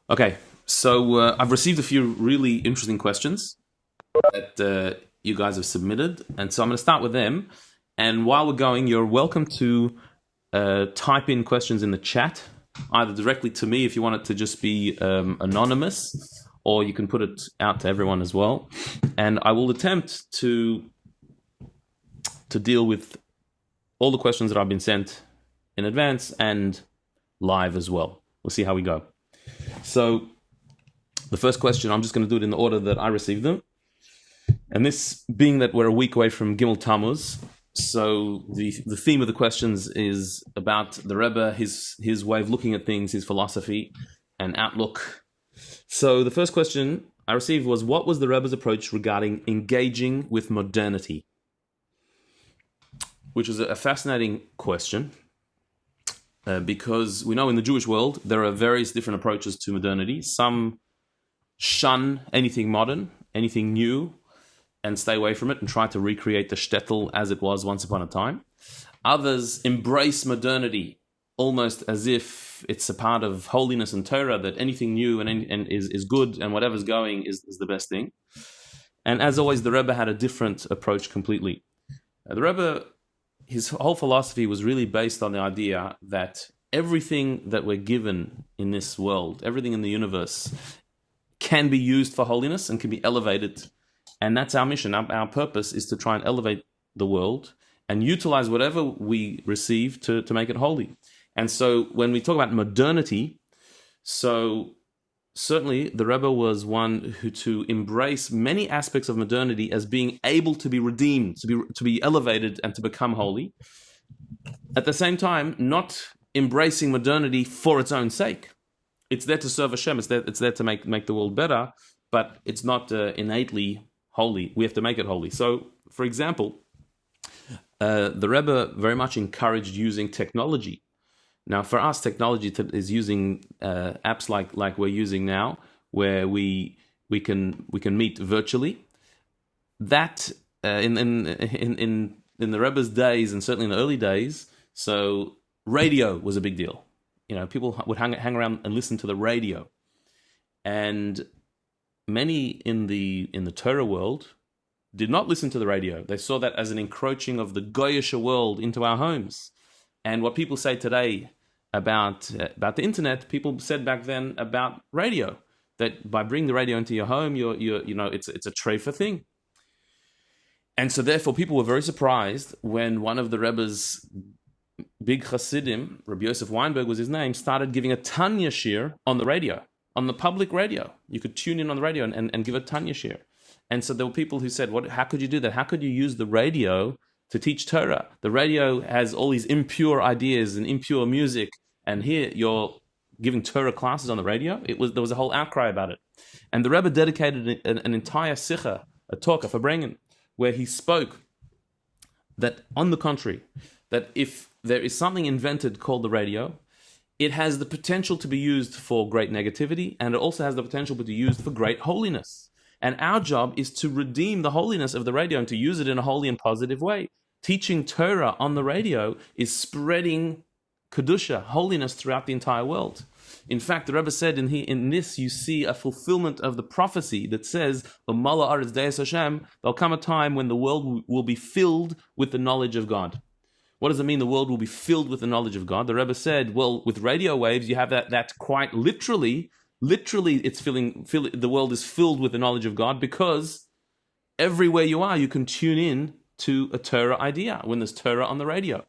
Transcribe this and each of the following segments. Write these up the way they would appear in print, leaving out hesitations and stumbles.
Okay, so I've received a few really interesting questions that you guys have submitted, and so I'm going to start with them. And while we're going, you're welcome to type in questions in the chat, either directly to me if you want it to just be anonymous, or you can put it out to everyone as well. And I will attempt to deal with all the questions that I've been sent in advance and live as well. We'll see how we go. So the first question, I'm just going to do it in the order that I received them. And this being that we're a week away from Gimmel Tammuz, so the theme of the questions is about the Rebbe, his way of looking at things, his philosophy and outlook. So the first question I received was, what was the Rebbe's approach regarding engaging with modernity? Which is a fascinating question. Because we know in the Jewish world there are various different approaches to modernity. Some shun anything modern, anything new, and stay away from it and try to recreate the shtetl as it was once upon a time. Others embrace modernity almost as if it's a part of holiness and Torah, that anything new and is good, and whatever's going is the best thing. And as always, the Rebbe had a different approach completely. The Rebbe, his whole philosophy was really based on the idea that everything that we're given in this world, everything in the universe, can be used for holiness and can be elevated. And that's our mission. Our purpose is to try and elevate the world and utilize whatever we receive to make it holy. And so when we talk about modernity, so certainly the Rebbe was one who to embrace many aspects of modernity as being able to be redeemed, to be elevated and to become holy. At the same time, not embracing modernity for its own sake. It's there to serve Hashem. It's there to make the world better, but it's not innately holy. We have to make it holy. So, for example, the Rebbe very much encouraged using technology. Now, for us, technology is using apps like we're using now, where we can meet virtually. That in the Rebbe's days, and certainly in the early days, so radio was a big deal. You know, people would hang around and listen to the radio, and many in the Torah world did not listen to the radio. They saw that as an encroaching of the Goyish world into our homes. And what people say today about the internet, people said back then about radio, that by bringing the radio into your home, it's a treifa thing. And so therefore people were very surprised when one of the Rebbe's big Hasidim, Rabbi Yosef Weinberg was his name, started giving a Tanya shir on the radio, on the public radio. You could tune in on the radio and give a Tanya shir. And so there were people who said, how could you do that? How could you use the radio to teach Torah? The radio has all these impure ideas and impure music, and here you're giving Torah classes on the radio. There was a whole outcry about it. And the Rebbe dedicated an entire sikha, a talk, a farbrengen, where he spoke that, on the contrary, that if there is something invented called the radio, it has the potential to be used for great negativity, and it also has the potential to be used for great holiness. And our job is to redeem the holiness of the radio and to use it in a holy and positive way. Teaching Torah on the radio is spreading Kedusha, holiness, throughout the entire world. In fact, the Rebbe said in this you see a fulfillment of the prophecy that says, "Umala aretz deis Hashem." There'll come a time when the world will be filled with the knowledge of God. What does it mean the world will be filled with the knowledge of God? The Rebbe said, well, with radio waves, you have that quite literally. Literally, it's the world is filled with the knowledge of God, because everywhere you are, you can tune in to a Torah idea when there's Torah on the radio.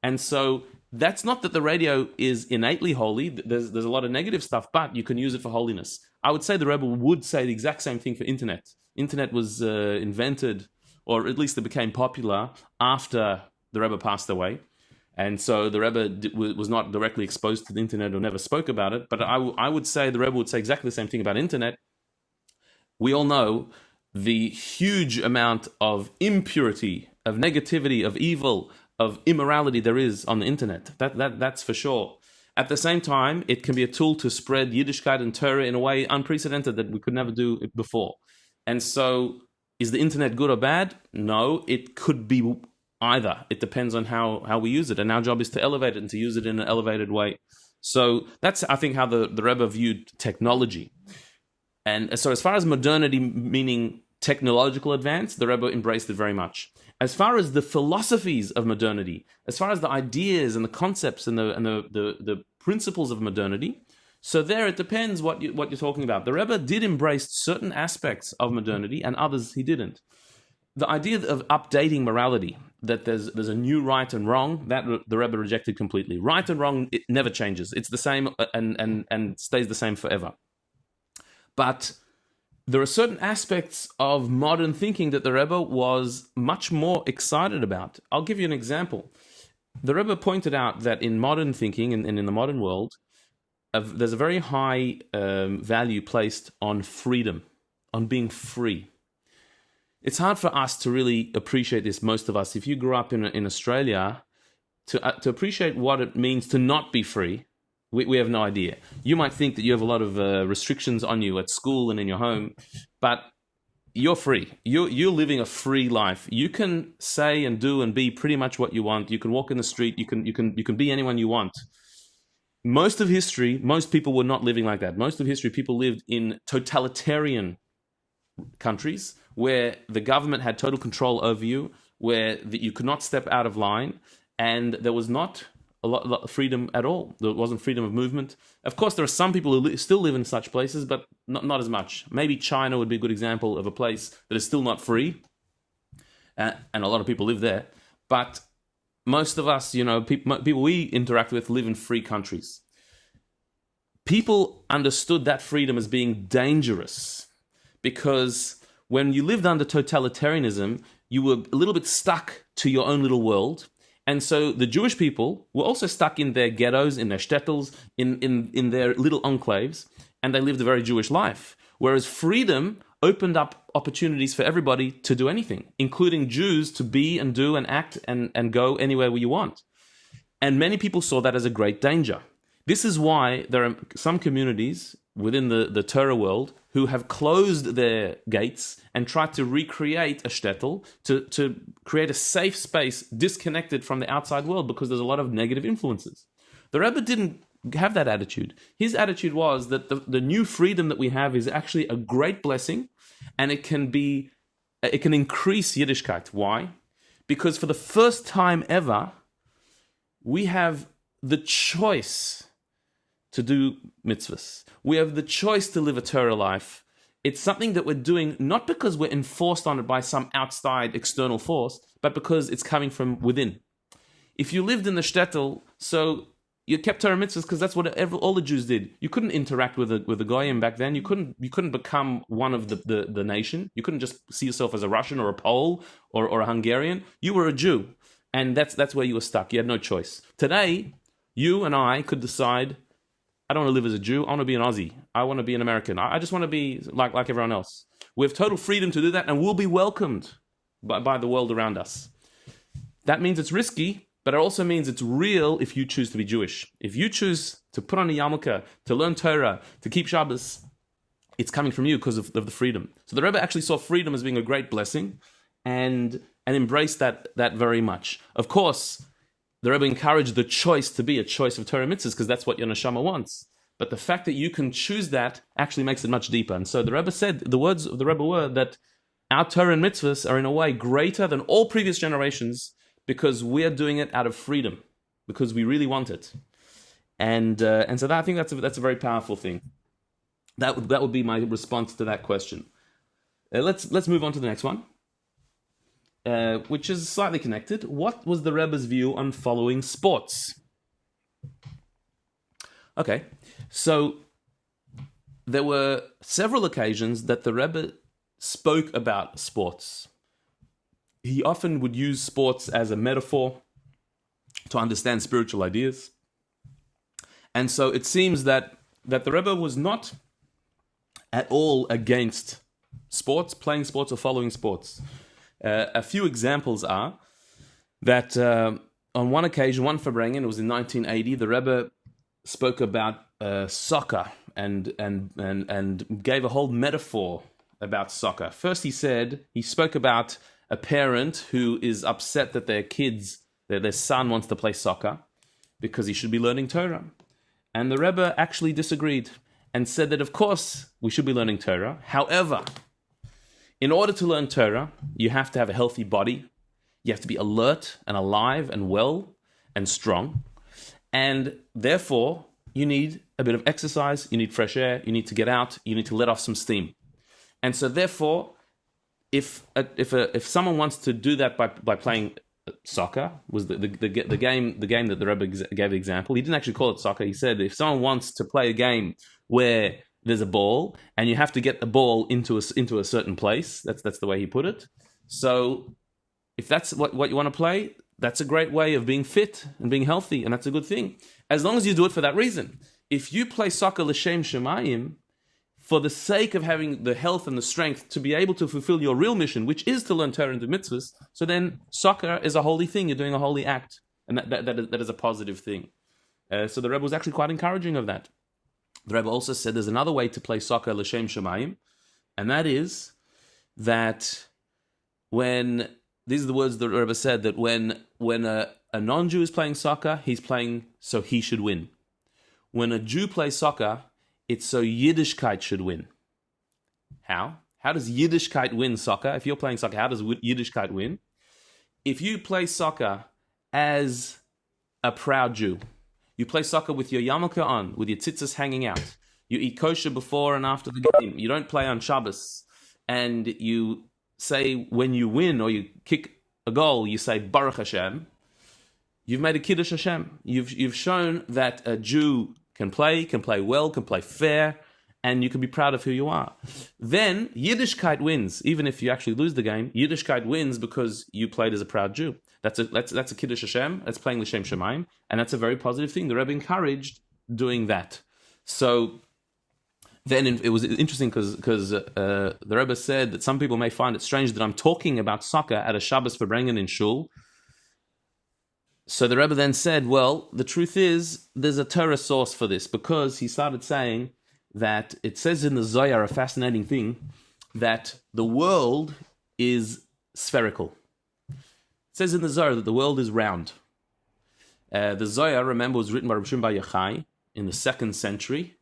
And so that's not that the radio is innately holy. There's a lot of negative stuff, but you can use it for holiness. I would say the Rebbe would say the exact same thing for internet. Internet was invented, or at least it became popular after the Rebbe passed away. And so the Rebbe was not directly exposed to the internet or never spoke about it. But I would say the Rebbe would say exactly the same thing about internet. We all know the huge amount of impurity, of negativity, of evil, of immorality there is on the internet. That's for sure. At the same time, it can be a tool to spread Yiddishkeit and Torah in a way unprecedented that we could never do it before. And so, is the internet good or bad? No, it could be either. It depends on how we use it, and our job is to elevate it and to use it in an elevated way. So that's, I think, how the Rebbe viewed technology. And so as far as modernity, meaning technological advance, the Rebbe embraced it very much. As far as the philosophies of modernity, as far as the ideas and the concepts and the principles of modernity, so there it depends what you're talking about. The Rebbe did embrace certain aspects of modernity and others he didn't. The idea of updating morality, that there's a new right and wrong, that the Rebbe rejected completely. Right and wrong, it never changes. It's the same and stays the same forever. But there are certain aspects of modern thinking that the Rebbe was much more excited about. I'll give you an example. The Rebbe pointed out that in modern thinking and in the modern world, there's a very high value placed on freedom, on being free. It's hard for us to really appreciate this, most of us. If you grew up in Australia, to appreciate what it means to not be free, we have no idea. You might think that you have a lot of restrictions on you at school and in your home, but you're free. You're living a free life. You can say and do and be pretty much what you want. You can walk in the street. You can be anyone you want. Most of history, most people were not living like that. Most of history, people lived in totalitarian countries where the government had total control over you, where you could not step out of line, and there was not a lot of freedom at all. There wasn't freedom of movement. Of course, there are some people who still live in such places, but not as much. Maybe China would be a good example of a place that is still not free, and a lot of people live there. But most of us, people we interact with live in free countries. People understood that freedom as being dangerous because when you lived under totalitarianism, you were a little bit stuck to your own little world. And so the Jewish people were also stuck in their ghettos, in their shtetls, in their little enclaves, and they lived a very Jewish life. Whereas freedom opened up opportunities for everybody to do anything, including Jews to be and do and act and go anywhere where you want. And many people saw that as a great danger. This is why there are some communities within the Torah world who have closed their gates and tried to recreate a shtetl, to create a safe space disconnected from the outside world because there's a lot of negative influences. The Rebbe didn't have that attitude. His attitude was that the new freedom that we have is actually a great blessing, and it can increase Yiddishkeit. Why? Because for the first time ever, we have the choice to do mitzvahs. We have the choice to live a Torah life. It's something that we're doing not because we're enforced on it by some outside external force, but because it's coming from within. If you lived in the shtetl, so you kept Torah mitzvahs because that's what all the Jews did. You couldn't interact with the goyim back then. You couldn't become one of the nation. You couldn't just see yourself as a Russian or a Pole or a Hungarian. You were a Jew, and that's where you were stuck. You had no choice. Today, you and I could decide, I don't want to live as a Jew. I want to be an Aussie. I want to be an American. I just want to be like everyone else. We have total freedom to do that, and we'll be welcomed by the world around us. That means it's risky, but it also means it's real if you choose to be Jewish. If you choose to put on a yarmulke, to learn Torah, to keep Shabbos, it's coming from you because of the freedom. So the Rebbe actually saw freedom as being a great blessing and embraced that very much. Of course, the Rebbe encouraged the choice to be a choice of Torah mitzvahs because that's what your neshama wants. But the fact that you can choose that actually makes it much deeper. And so the Rebbe said, the words of the Rebbe were that our Torah and mitzvahs are in a way greater than all previous generations because we are doing it out of freedom, because we really want it. And so I think that's a very powerful thing. That would be my response to that question. Let's move on to the next one. Which is slightly connected. What was the Rebbe's view on following sports? Okay, so there were several occasions that the Rebbe spoke about sports. He often would use sports as a metaphor to understand spiritual ideas. And so it seems that the Rebbe was not at all against sports, playing sports or following sports. A few examples are that on one occasion, one Farbrengen, it was in 1980, the Rebbe spoke about soccer and gave a whole metaphor about soccer. First, he spoke about a parent who is upset that their son wants to play soccer because he should be learning Torah. And the Rebbe actually disagreed and said that, of course, we should be learning Torah. However, in order to learn Torah, you have to have a healthy body. You have to be alert and alive and well and strong. And therefore, you need a bit of exercise, you need fresh air, you need to get out, you need to let off some steam. And so therefore, if someone wants to do that by playing soccer, was the game that the Rebbe gave the example. He didn't actually call it soccer. He said if someone wants to play a game where there's a ball and you have to get the ball into a certain place, that's the way he put it. So if that's what you want to play, that's a great way of being fit and being healthy, and that's a good thing, as long as you do it for that reason. If you play soccer l'shem shemayim, for the sake of having the health and the strength to be able to fulfill your real mission, which is to learn Torah and do mitzvahs, so then soccer is a holy thing. You're doing a holy act, and that is a positive thing. So the Rebbe was actually quite encouraging of that. The Rebbe also said there's another way to play soccer l'shem shemayim, and that is that when, these are the words the Rebbe said, that when a non-Jew is playing soccer, he's playing so he should win. When a Jew plays soccer, it's so Yiddishkeit should win. How? How does Yiddishkeit win soccer? If you're playing soccer, how does Yiddishkeit win? If you play soccer as a proud Jew, you play soccer with your yarmulke on, with your tzitzis hanging out, you eat kosher before and after the game, you don't play on Shabbos, and you say when you win or you kick a goal, you say Baruch Hashem, you've made a Kiddush Hashem. You've shown that a Jew can play well, can play fair, and you can be proud of who you are. Then Yiddishkeit wins, even if you actually lose the game. Yiddishkeit wins because you played as a proud Jew. That's a Kiddush Hashem. That's playing l'shem shemayim, and that's a very positive thing. The Rebbe encouraged doing that. So then it was interesting because the Rebbe said that some people may find it strange that I'm talking about soccer at a Shabbos for bringing in shul. So the Rebbe then said, well, the truth is, there's a Torah source for this, because he started saying that it says in the Zohar, a fascinating thing, that the world is spherical. It says in the Zohar that the world is round. The Zohar, remember, was written by Rabbi Bar Yochai in the 2nd century,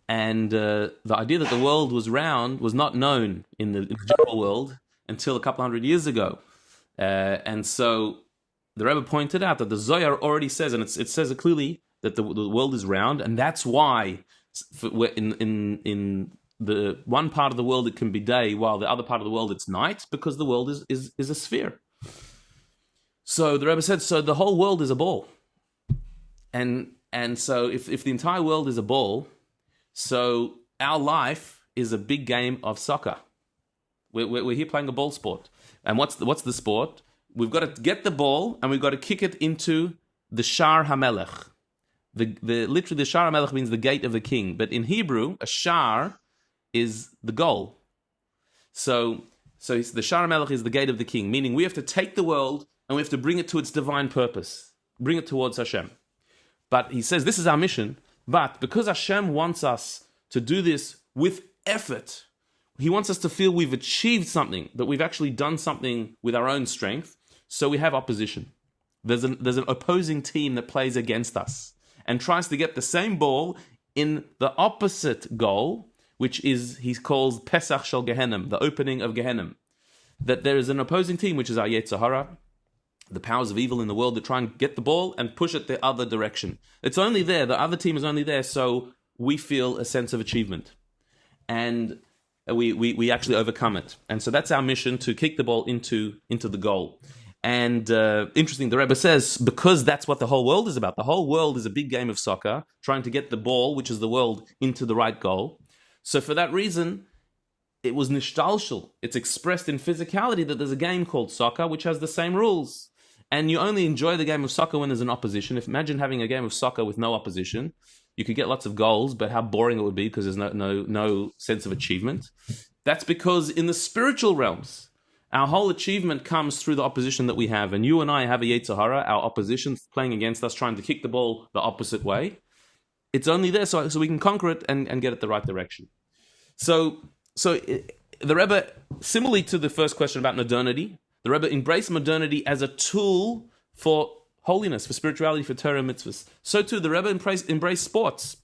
and the idea that the world was round was not known in the general world until a couple hundred years ago. And so the Rebbe pointed out that the Zohar already says, and it says it clearly, that the world is round, and that's why in the one part of the world it can be day, while the other part of the world it's night, because the world is a sphere. So the Rebbe said, so the whole world is a ball, and so if the entire world is a ball, so our life is a big game of soccer. We're here playing a ball sport, and what's the sport? We've got to get the ball and we've got to kick it into the Shar HaMelech. Literally, the Shar HaMelech means the gate of the king. But in Hebrew, a Shar is the goal. So the Shar HaMelech is the gate of the king, meaning we have to take the world and we have to bring it to its divine purpose, bring it towards Hashem. But he says this is our mission, but because Hashem wants us to do this with effort, he wants us to feel we've achieved something, that we've actually done something with our own strength. So we have opposition. There's an opposing team that plays against us and tries to get the same ball in the opposite goal, which is, he calls Pesach Shel Gehenim, the opening of Gehenim. That there is an opposing team, which is our Yetzer Hara, the powers of evil in the world, that try and get the ball and push it the other direction. It's only there, the other team is only there, so we feel a sense of achievement. And we actually overcome it. And so that's our mission, to kick the ball into the goal. And interesting, the Rebbe says, because that's what the whole world is about. The whole world is a big game of soccer, trying to get the ball, which is the world, into the right goal. So for that reason, it was nishtalshel. It's expressed in physicality that there's a game called soccer, which has the same rules. And you only enjoy the game of soccer when there's an opposition. Imagine having a game of soccer with no opposition. You could get lots of goals, but how boring it would be because there's no sense of achievement. That's because in the spiritual realms, our whole achievement comes through the opposition that we have. And you and I have a Yetzer Hara, our opposition playing against us, trying to kick the ball the opposite way. It's only there so we can conquer it and get it the right direction. So the Rebbe, similarly to the first question about modernity, the Rebbe embraced modernity as a tool for holiness, for spirituality, for Torah mitzvahs. So too, the Rebbe embraced sports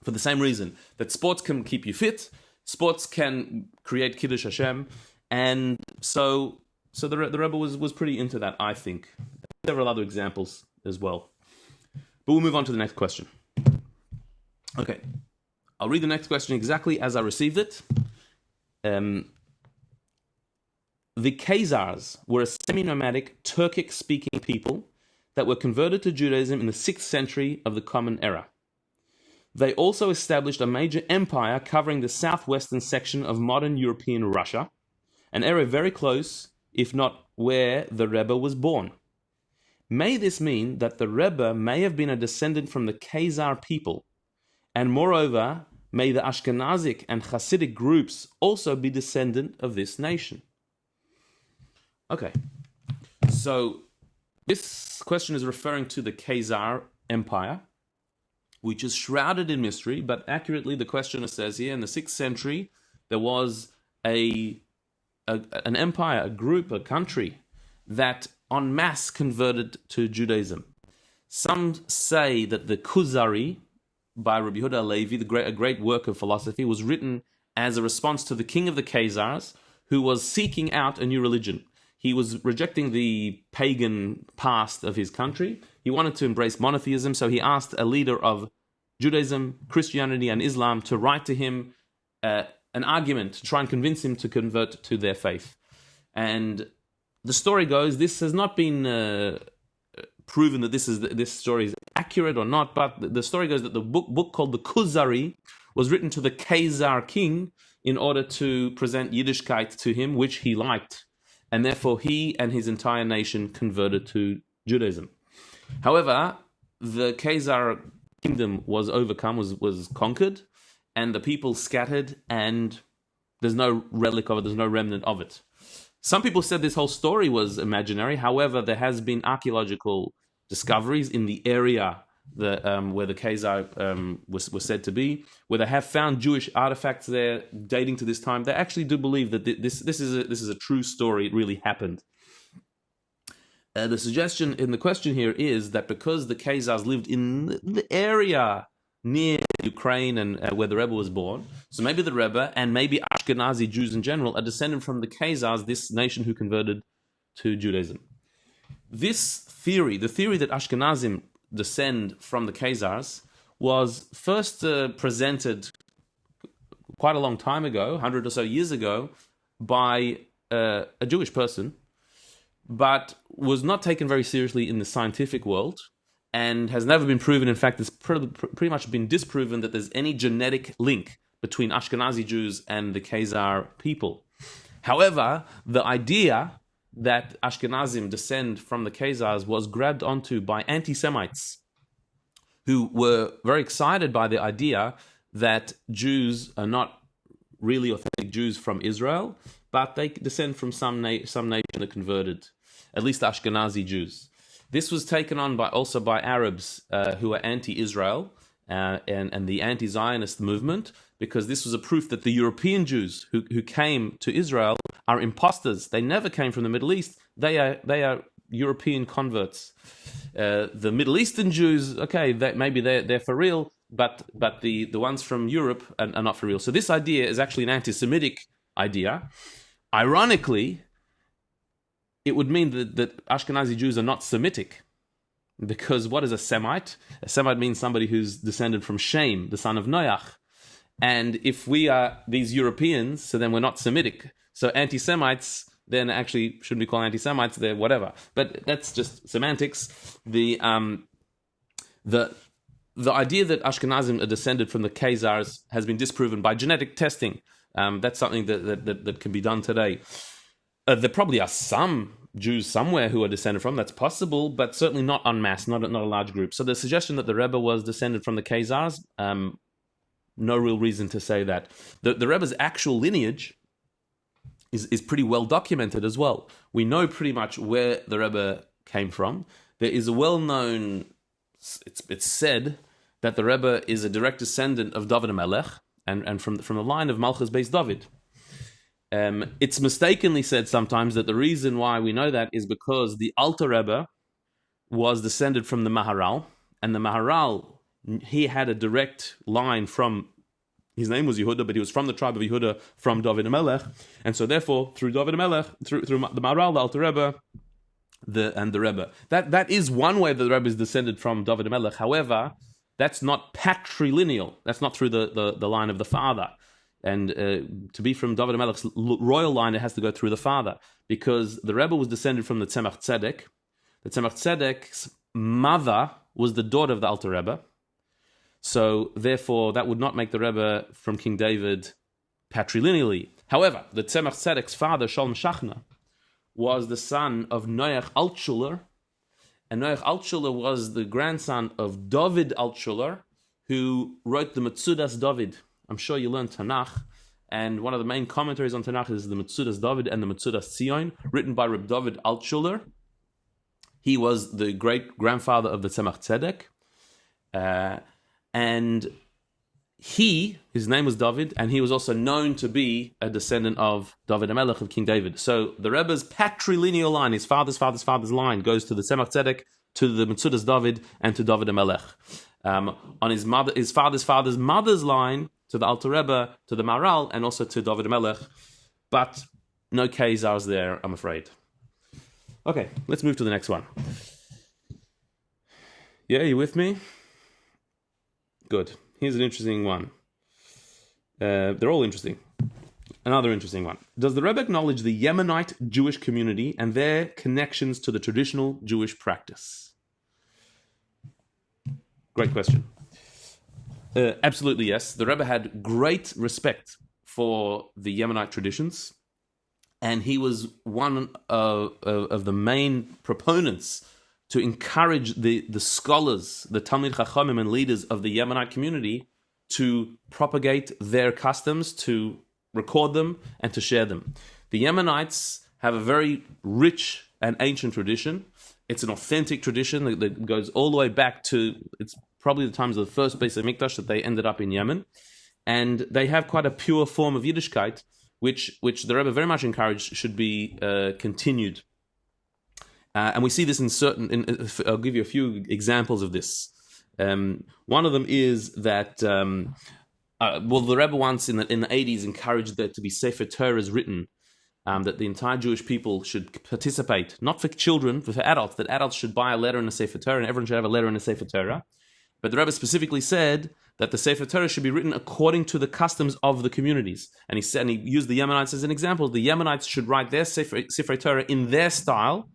for the same reason, that sports can keep you fit, sports can create Kiddush Hashem, and so the Rebbe was pretty into that, I think. Several other examples as well. But we'll move on to the next question. Okay, I'll read the next question exactly as I received it. The Khazars were a semi-nomadic, Turkic-speaking people that were converted to Judaism in the 6th century of the Common Era. They also established a major empire covering the southwestern section of modern European Russia, an area very close, if not where the Rebbe was born. May this mean that the Rebbe may have been a descendant from the Khazar people, and moreover, may the Ashkenazic and Hasidic groups also be descendant of this nation? Okay, so this question is referring to the Khazar Empire, which is shrouded in mystery, but accurately the questioner says here, in the 6th century, there was an empire, a group, a country that en masse converted to Judaism. Some say that the Kuzari by Rabbi Yehuda Halevi, a great work of philosophy, was written as a response to the king of the Khazars, who was seeking out a new religion. He was rejecting the pagan past of his country. He wanted to embrace monotheism, so he asked a leader of Judaism, Christianity, and Islam to write to him an argument to try and convince him to convert to their faith. And the story goes, this has not been proven that this story is accurate or not, but the story goes that the book called the Kuzari was written to the Khazar king in order to present Yiddishkeit to him, which he liked. And therefore he and his entire nation converted to Judaism. However, the Khazar kingdom was overcome, was conquered, and the people scattered, and there's no relic of it, there's no remnant of it. Some people said this whole story was imaginary. However, there has been archaeological discoveries in the area where the Khazar was said to be, where they have found Jewish artifacts there dating to this time. They actually do believe that this is a true story. It really happened. The suggestion in the question here is that because the Khazars lived in the area near Ukraine and where the Rebbe was born, so maybe the Rebbe and maybe Ashkenazi Jews in general are descended from the Khazars, this nation who converted to Judaism. This theory, the theory that Ashkenazim descend from the Khazars, was first presented quite a long time ago, 100 or so years ago, by a Jewish person, but was not taken very seriously in the scientific world and has never been proven. In fact, it's pretty much been disproven that there's any genetic link between Ashkenazi Jews and the Khazar people. However, the idea that Ashkenazim descend from the Khazars was grabbed onto by anti-Semites who were very excited by the idea that Jews are not really authentic Jews from Israel, but they descend from some nation that converted, at least Ashkenazi Jews. This was taken on also by Arabs who are anti-Israel and the anti-Zionist movement, because this was a proof that the European Jews who came to Israel are imposters. They never came from the Middle East. They are European converts. The Middle Eastern Jews, okay, maybe they're for real, but the ones from Europe are not for real. So this idea is actually an anti-Semitic idea. Ironically, it would mean that Ashkenazi Jews are not Semitic. Because what is a Semite? A Semite means somebody who's descended from Shem, the son of Noach. And if we are these Europeans, so then we're not Semitic. So anti-Semites then actually shouldn't be called anti-Semites, they're whatever. But that's just semantics. The idea that Ashkenazim are descended from the Khazars has been disproven by genetic testing. That's something that can be done today. There probably are some Jews somewhere who are descended from, that's possible, but certainly not en masse, not a large group. So the suggestion that the Rebbe was descended from the Khazars, no real reason to say that. The Rebbe's actual lineage is pretty well documented as well. We know pretty much where the Rebbe came from. There is a well-known, it's said that the Rebbe is a direct descendant of David HaMelech, and from the line of Malchus Beis David. It's mistakenly said sometimes that the reason why we know that is because the Alter Rebbe was descended from the Maharal, and the Maharal, he had a direct line from, his name was Yehuda, but he was from the tribe of Yehuda, from David HaMelech, and so therefore, through David HaMelech, through the Maharal, the Alter Rebbe, and the Rebbe. That is one way that the Rebbe is descended from David HaMelech. However, that's not patrilineal. That's not through the line of the father. And to be from David HaMelech's royal line, it has to go through the father, because the Rebbe was descended from the Tzemach Tzedek. The Tzemach Tzedek's mother was the daughter of the Alter Rebbe. So therefore, that would not make the Rebbe from King David patrilineally. However, the Tzemach Tzedek's father, Shalom Shachna, was the son of Noach Altshuler, and Noach Altshuler was the grandson of David Altshuler, who wrote the Metzudas David. I'm sure you learned Tanakh, and one of the main commentaries on Tanakh is the Metzudas David and the Metzudas Tzion, written by Reb David Altshuler. He was the great-grandfather of the Tzemach Tzedek, and his name was David, and he was also known to be a descendant of David HaMelech, of King David. So the Rebbe's patrilineal line, his father's line, goes to the Tzemach Tzedek, to the Metzudas David, and to David HaMelech. On his father's mother's line, to the Alter Rebbe, to the Maharal, and also to David HaMelech. But no Khazars there, I'm afraid. Okay, let's move to the next one. Yeah, you with me? Good. Here's an interesting one. They're all interesting. Another interesting one. Does the Rebbe acknowledge the Yemenite Jewish community and their connections to the traditional Jewish practice? Great question. Absolutely yes. The Rebbe had great respect for the Yemenite traditions, and he was one of the main proponents to encourage the scholars, the Talmid Chachamim and leaders of the Yemenite community to propagate their customs, to record them, and to share them. The Yemenites have a very rich and ancient tradition. It's an authentic tradition that goes all the way back to, it's probably the times of the first Beis HaMikdash that they ended up in Yemen. And they have quite a pure form of Yiddishkeit, which the Rebbe very much encouraged should be continued. And we see this I'll give you a few examples of this. One of them is that, the Rebbe once in the 80s encouraged there to be Sefer Torahs written, that the entire Jewish people should participate, not for children, but for adults, that adults should buy a letter in a Sefer Torah, and everyone should have a letter in a Sefer Torah. But the Rebbe specifically said that the Sefer Torah should be written according to the customs of the communities. And he used the Yemenites as an example. The Yemenites should write their Sefer Torah in their style.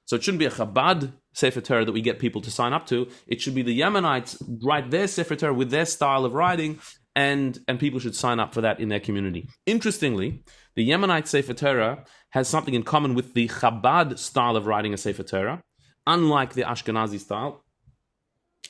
So it shouldn't be a Chabad Sefer Torah that we get people to sign up to. It should be the Yemenites write their Sefer Torah with their style of writing, and people should sign up for that in their community. Interestingly, the Yemenite Sefer Torah has something in common with the Chabad style of writing a Sefer Torah, unlike the Ashkenazi style,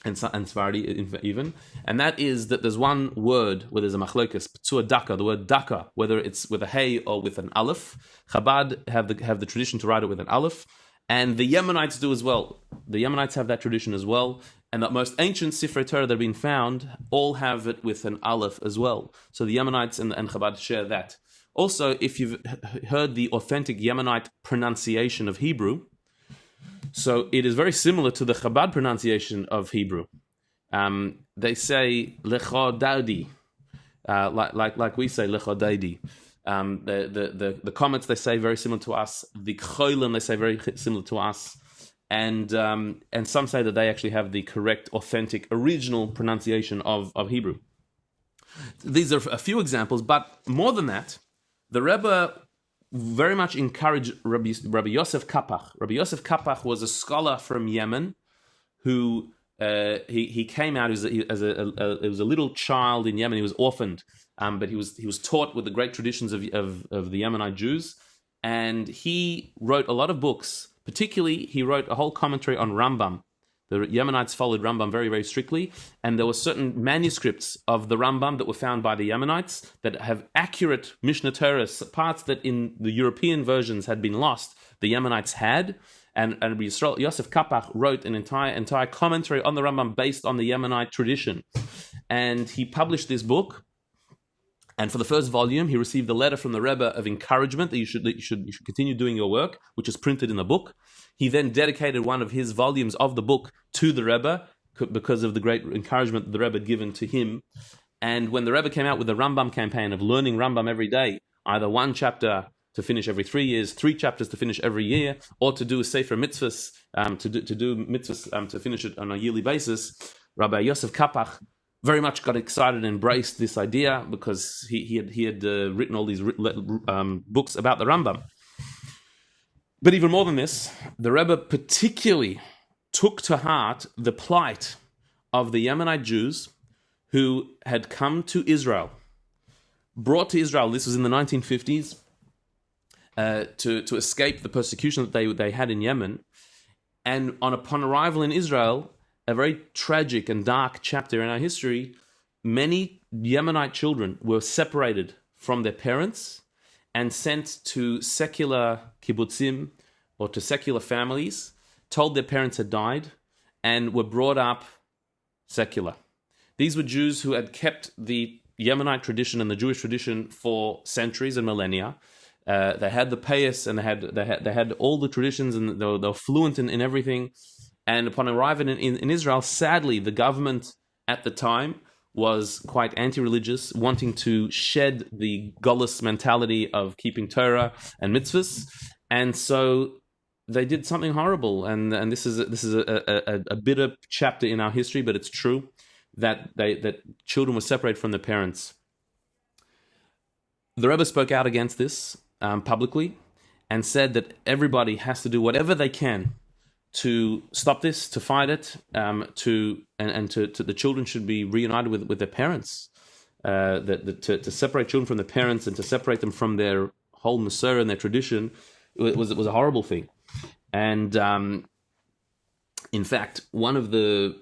and Sephardi even, and that is that there's one word where there's a machlokas, p'tzua daka, the word daka, whether it's with a hey or with an aleph. Chabad have the tradition to write it with an aleph, and the Yemenites do as well. The Yemenites have that tradition as well, and the most ancient Sifrei Torah that have been found all have it with an aleph as well. So the Yemenites and Chabad share that. Also, if you've heard the authentic Yemenite pronunciation of Hebrew, so it is very similar to the Chabad pronunciation of Hebrew. They say lecha daudi, like we say lecha daidi. The comments they say very similar to us. The cholim they say very similar to us, and some say that they actually have the correct, authentic, original pronunciation of Hebrew. These are a few examples, but more than that, the Rebbe very much encouraged Rabbi Yosef Kapach. Rabbi Yosef Kapach was a scholar from Yemen who he came out as a little child in Yemen. He was orphaned, but he was taught with the great traditions of the Yemenite Jews, and he wrote a lot of books. Particularly, he wrote a whole commentary on Rambam. The Yemenites followed Rambam very, very strictly, and there were certain manuscripts of the Rambam that were found by the Yemenites that have accurate Mishnah Torah, parts that in the European versions had been lost, the Yemenites had, and Yosef Kapach wrote an entire commentary on the Rambam based on the Yemenite tradition. And he published this book, And for the first volume, he received a letter from the Rebbe of encouragement that you should continue doing your work, which is printed in the book. He then dedicated one of his volumes of the book to the Rebbe because of the great encouragement that the Rebbe had given to him. And when the Rebbe came out with the Rambam campaign of learning Rambam every day, either one chapter to finish every 3 years, 3 chapters to finish every year, or to do a Sefer Mitzvahs, to do mitzvahs to finish it on a yearly basis, Rabbi Yosef Kapach very much got excited and embraced this idea because he had written all these books about the Rambam. But even more than this, the Rebbe particularly took to heart the plight of the Yemenite Jews who had come to Israel, brought to Israel, this was in the 1950s, to escape the persecution that they had in Yemen. And upon arrival in Israel, a very tragic and dark chapter in our history, many Yemenite children were separated from their parents and sent to secular kibbutzim or to secular families, told their parents had died, and were brought up secular. These were Jews who had kept the Yemenite tradition and the Jewish tradition for centuries and millennia. They had the payas and they had all the traditions, and they were fluent in everything. And upon arriving in Israel, sadly, the government at the time was quite anti-religious, wanting to shed the Golos mentality of keeping Torah and mitzvahs, and so they did something horrible. And this is a bitter chapter in our history, but it's true that children were separated from their parents. The Rebbe spoke out against this publicly and said that everybody has to do whatever they can to stop this, to fight it, to the children should be reunited with their parents. To separate children from their parents and to separate them from their whole Masorah and their tradition, it was a horrible thing. And in fact, one of the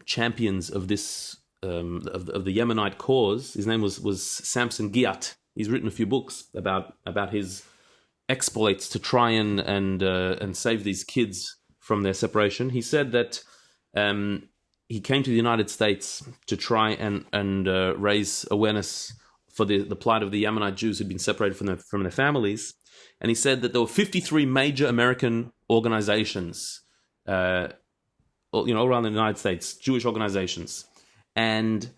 champions of this of the Yemenite cause, his name was Samson Giat. He's written a few books about his exploits to try and save these kids from their separation. He said that he came to the United States to try and raise awareness for the plight of the Yemenite Jews who'd been separated from their families. And he said that there were 53 major American organizations, all around the United States, Jewish organizations. And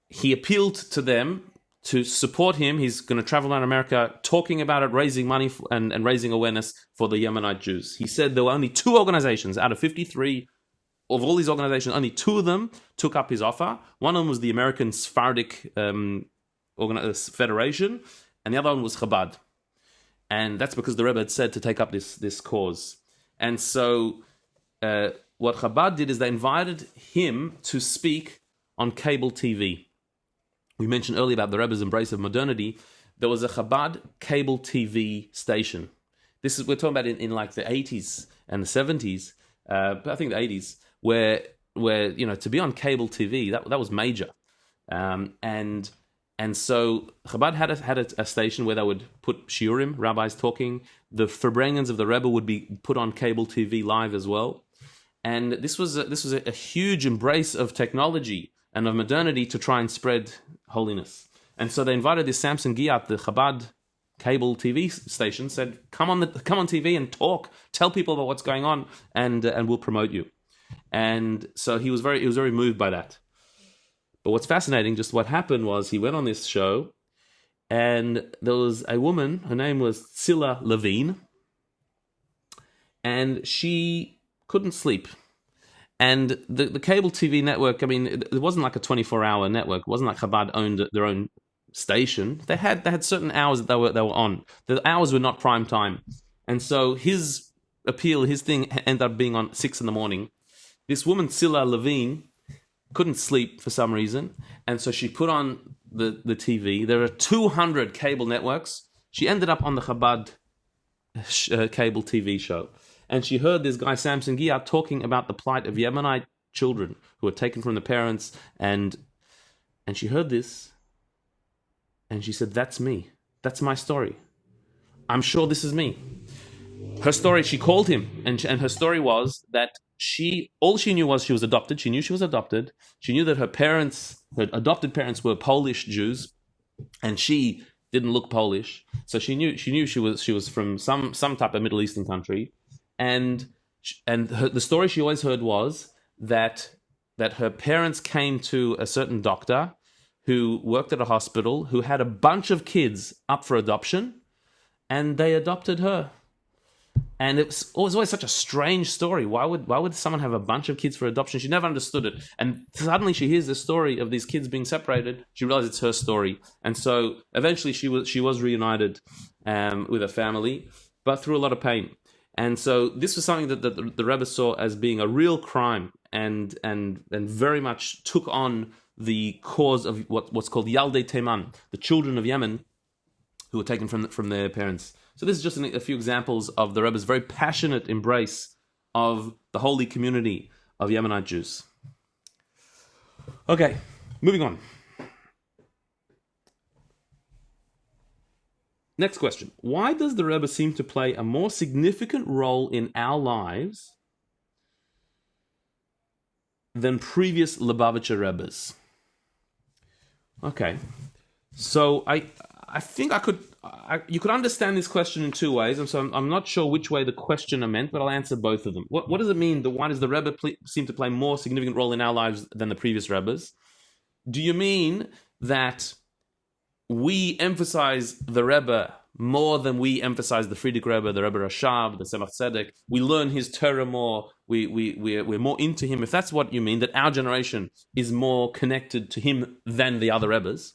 he appealed to them to support him. He's going to travel around America talking about it, raising money and raising awareness for the Yemenite Jews. He said there were only 2 organizations out of 53 of all these organizations, only 2 of them took up his offer. One of them was the American Sephardic Federation, and the other one was Chabad. And that's because the Rebbe had said to take up this cause. And so what Chabad did is they invited him to speak on cable TV. We mentioned earlier about the Rebbe's embrace of modernity. There was a Chabad cable TV station. We're talking about in like the 80s and the 70s, but I think the 80s, where to be on cable TV, that was major. And so Chabad had a station where they would put shiurim, rabbis talking. The Farbrengens of the Rebbe would be put on cable TV live as well. And this was a huge embrace of technology and of modernity to try and spread holiness. And so they invited this Samson Giat, the Chabad cable TV station, said, come on TV and talk, tell people about what's going on, and we'll promote you. And so he was very moved by that. But what's fascinating, just what happened was he went on this show, and there was a woman, her name was Tzila Levine, and she couldn't sleep. And the cable TV network, I mean, it wasn't like a 24-hour network. It wasn't like Chabad owned their own station. They had certain hours that they were on. The hours were not prime time. And so his appeal, his thing ended up being on 6 a.m. This woman, Tzila Levine, couldn't sleep for some reason. And so she put on the TV. There are 200 cable networks. She ended up on the Chabad cable TV show. And she heard this guy, Samson Giat, talking about the plight of Yemenite children who were taken from the parents. And she heard this. And she said, that's me. That's my story. I'm sure this is me. Her story, she called him. And her story was that all she knew was she was adopted. She knew she was adopted. She knew that her adopted parents were Polish Jews, and she didn't look Polish, so she knew she was from some type of Middle Eastern country, and the story she always heard was that her parents came to a certain doctor who worked at a hospital who had a bunch of kids up for adoption, and they adopted her. And it was always such a strange story. Why would someone have a bunch of kids for adoption? She never understood it. And suddenly she hears the story of these kids being separated. She realizes it's her story. And so eventually she was reunited with her family, but through a lot of pain. And so this was something that the Rebbe saw as being a real crime, and very much took on the cause of what's called Yaldei Teiman, the children of Yemen, who were taken from their parents. So this is just a few examples of the Rebbe's very passionate embrace of the holy community of Yemenite Jews. Okay, moving on. Next question. Why does the Rebbe seem to play a more significant role in our lives than previous Lubavitcher Rebbes? Okay, so I think you could understand this question in two ways, and so I'm not sure which way the questioner meant, but I'll answer both of them. What does it mean that why does the Rebbe seem to play more significant role in our lives than the previous Rebbes? Do you mean that we emphasize the Rebbe more than we emphasize the Frierdiker Rebbe, the Rebbe Rashab, the Tzemach Tzedek? We learn his Torah more, we're more into him. If that's what you mean, that our generation is more connected to him than the other Rebbes,